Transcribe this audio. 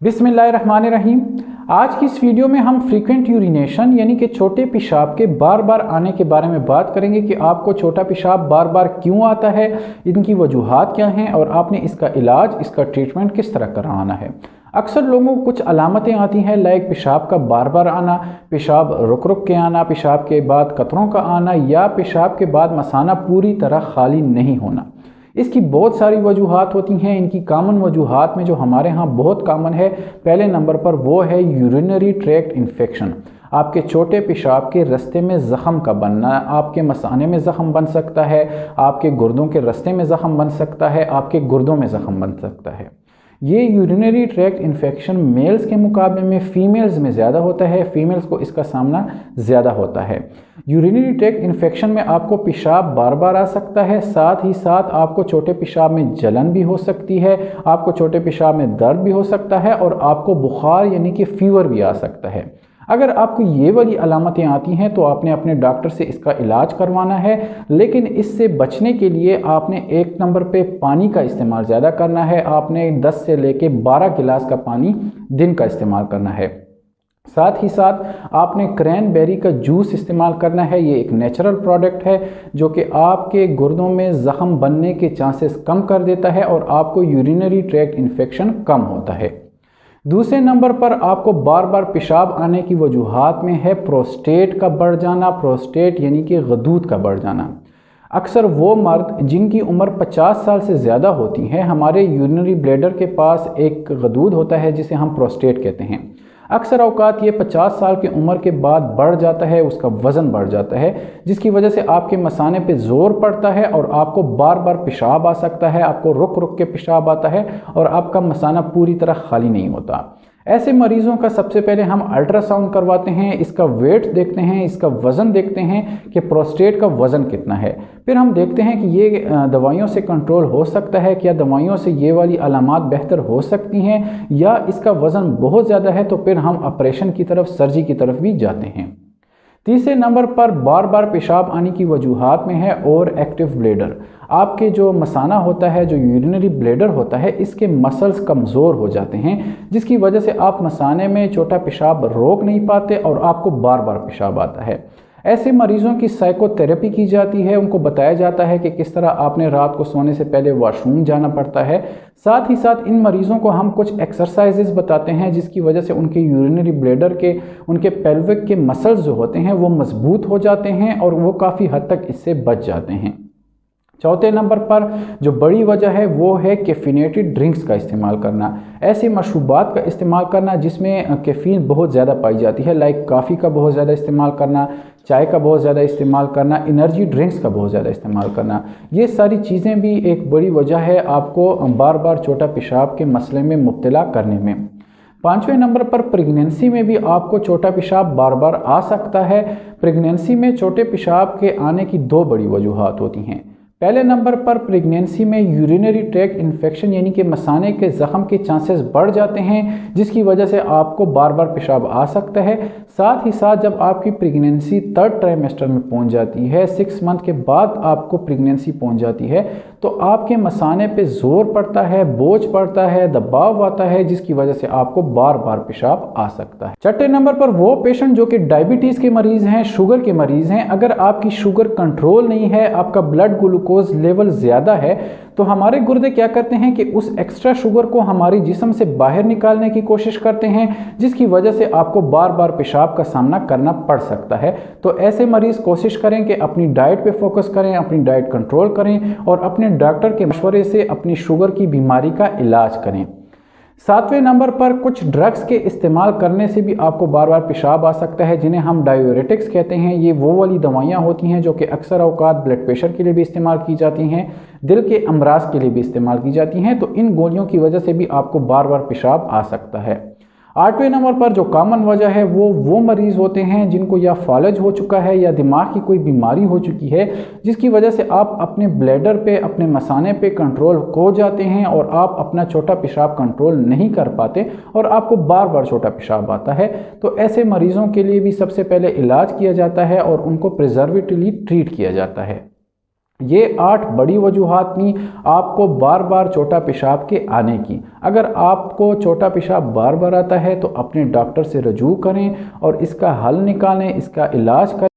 बिस्मिल्लाहिर्रहमानिर्रहीम। आज की इस वीडियो में हम फ्रीक्वेंट यूरिनेशन यानी कि छोटे पेशाब के बार बार आने के बारे में बात करेंगे कि आपको छोटा पेशाब बार बार क्यों आता है, इनकी वजूहात क्या हैं और आपने इसका इलाज, इसका ट्रीटमेंट किस तरह करवाना है। अक्सर लोगों को कुछ अलामतें आती हैं लाइक पेशाब का बार बार आना, पेशाब रुक रुक के आना, पेशाब के बाद कतरों का आना या पेशाब के बाद मसाना पूरी तरह खाली नहीं होना। इसकी बहुत सारी वजूहात होती हैं। इनकी कॉमन वजूहात में जो हमारे यहाँ बहुत कॉमन है, पहले नंबर पर वो है यूरिनरी ट्रैक्ट इन्फेक्शन। आपके छोटे पेशाब के रास्ते में ज़ख़म का बनना, आपके मसाने में ज़ख़म बन सकता है, आपके गुर्दों के रास्ते में ज़ख़म बन सकता है, आपके गुर्दों में ज़ख़म बन सकता है। ये यूरिनरी ट्रैक्ट इन्फेक्शन मेल्स के मुकाबले में फ़ीमेल्स में ज़्यादा होता है, फीमेल्स को इसका सामना ज़्यादा होता है। यूरिनरी ट्रैक्ट इन्फेक्शन में आपको पेशाब बार बार आ सकता है, साथ ही साथ आपको छोटे पेशाब में जलन भी हो सकती है, आपको छोटे पेशाब में दर्द भी हो सकता है और आपको बुखार यानी कि फ़ीवर भी आ सकता है। अगर आपको ये वाली अलामतें आती हैं तो आपने अपने डॉक्टर से इसका इलाज करवाना है, लेकिन इससे बचने के लिए आपने एक नंबर पे पानी का इस्तेमाल ज़्यादा करना है। आपने 10 से लेके 12 गिलास का पानी दिन का इस्तेमाल करना है। साथ ही साथ आपने क्रैनबेरी का जूस इस्तेमाल करना है। ये एक नेचुरल प्रोडक्ट है जो कि आपके गुर्दों में ज़ख़म बनने के चांसेस कम कर देता है और आपको यूरिनरी ट्रैक्ट इन्फेक्शन कम होता है। दूसरे नंबर पर आपको बार बार पेशाब आने की वजूहात में है प्रोस्टेट का बढ़ जाना। प्रोस्टेट यानी कि गदूद का बढ़ जाना। अक्सर वो मर्द जिनकी उम्र 50 साल से ज़्यादा होती है, हमारे यूरिनरी ब्लैडर के पास एक गदूद होता है जिसे हम प्रोस्टेट कहते हैं। अक्सर औकात ये 50 साल की उम्र के बाद बढ़ जाता है, उसका वज़न बढ़ जाता है, जिसकी वजह से आपके मसाने पे ज़ोर पड़ता है और आपको बार बार पेशाब आ सकता है, आपको रुक रुक के पेशाब आता है और आपका मसाना पूरी तरह खाली नहीं होता। ऐसे मरीज़ों का सबसे पहले हम अल्ट्रासाउंड करवाते हैं, इसका वेट देखते हैं, इसका वज़न देखते हैं कि प्रोस्टेट का वज़न कितना है। फिर हम देखते हैं कि ये दवाइयों से कंट्रोल हो सकता है, क्या दवाइयों से ये वाली अलामात बेहतर हो सकती हैं, या इसका वज़न बहुत ज़्यादा है तो फिर हम ऑपरेशन की तरफ, सर्जरी की तरफ भी जाते हैं। तीसरे नंबर पर बार बार पेशाब आने की वजूहात में है ओवर एक्टिव ब्लैडर। आपके जो मसाना होता है, जो यूरिनरी ब्लैडर होता है, इसके मसल्स कमज़ोर हो जाते हैं, जिसकी वजह से आप मसाने में छोटा पेशाब रोक नहीं पाते और आपको बार बार पेशाब आता है। ऐसे मरीज़ों की साइकोथेरेपी की जाती है, उनको बताया जाता है कि किस तरह आपने रात को सोने से पहले वॉशरूम जाना पड़ता है। साथ ही साथ इन मरीज़ों को हम कुछ एक्सरसाइजेस बताते हैं जिसकी वजह से उनके यूरिनरी ब्लैडर के, उनके पेल्विक के मसल्स जो होते हैं वो मजबूत हो जाते हैं और वो काफ़ी हद तक इससे बच जाते हैं। चौथे नंबर पर जो बड़ी वजह है वो है कैफीनेटेड ड्रिंक्स का इस्तेमाल करना। ऐसे मशरूबात का इस्तेमाल करना जिसमें कैफ़ीन बहुत ज़्यादा पाई जाती है, लाइक कॉफ़ी का बहुत ज़्यादा इस्तेमाल करना, चाय का बहुत ज़्यादा इस्तेमाल करना, एनर्जी ड्रिंक्स का बहुत ज़्यादा इस्तेमाल करना। ये सारी चीज़ें भी एक बड़ी वजह है आपको बार बार छोटा पेशाब के मसले में मुब्तला करने में। पाँचवें नंबर पर प्रेगनेंसी में भी आपको छोटा पेशाब बार बार आ सकता है। प्रेगनेंसी में छोटे पेशाब के आने की दो बड़ी वजूहात होती हैं। पहले नंबर पर प्रेगनेंसी में यूरिनरी ट्रैक्ट इन्फेक्शन यानी कि मसाने के ज़ख़म के चांसेस बढ़ जाते हैं, जिसकी वजह से आपको बार बार पेशाब आ सकता है। साथ ही साथ जब आपकी प्रेगनेंसी 3rd ट्राइमेस्टर में पहुंच जाती है, 6 मंथ के बाद आपको प्रेगनेंसी पहुंच जाती है, तो आपके मसाने पे ज़ोर पड़ता है, बोझ पड़ता है, दबाव आता है, जिसकी वजह से आपको बार बार पेशाब आ सकता है। छठे नंबर पर वो पेशेंट जो कि डायबिटीज़ के मरीज़ हैं, शुगर के मरीज़ हैं। अगर आपकी शुगर कंट्रोल नहीं है, आपका ब्लड ग्लूकोज लेवल ज़्यादा है, तो हमारे गुर्दे क्या करते हैं कि उस एक्स्ट्रा शुगर को हमारे जिस्म से बाहर निकालने की कोशिश करते हैं, जिसकी वजह से आपको बार बार पेशाब का सामना करना पड़ सकता है। तो ऐसे मरीज़ कोशिश करें कि अपनी डाइट पे फोकस करें, अपनी डाइट कंट्रोल करें और अपने डॉक्टर के मशवरे से अपनी शुगर की बीमारी का इलाज करें। 7वें नंबर पर कुछ ड्रग्स के इस्तेमाल करने से भी आपको बार बार पेशाब आ सकता है, जिन्हें हम डायूरेटिक्स कहते हैं। ये वो वाली दवाइयाँ होती हैं जो कि अक्सर औकात ब्लड प्रेशर के लिए भी इस्तेमाल की जाती हैं, दिल के अमराज के लिए भी इस्तेमाल की जाती हैं। तो इन गोलियों की वजह से भी आपको बार बार पेशाब आ सकता है। 8वें नंबर पर जो कॉमन वजह है वो मरीज़ होते हैं जिनको या फालज हो चुका है या दिमाग की कोई बीमारी हो चुकी है, जिसकी वजह से आप अपने ब्लैडर पे, अपने मसाने पे कंट्रोल खो जाते हैं और आप अपना छोटा पेशाब कंट्रोल नहीं कर पाते और आपको बार बार छोटा पेशाब आता है। तो ऐसे मरीज़ों के लिए भी सबसे पहले इलाज किया जाता है और उनको प्रिजर्वेटिवली ट्रीट किया जाता है। ये 8 बड़ी वजूहात थी आपको बार बार छोटा पेशाब के आने की। अगर आपको छोटा पेशाब बार बार आता है तो अपने डॉक्टर से रजू करें और इसका हल निकालें, इसका इलाज करें।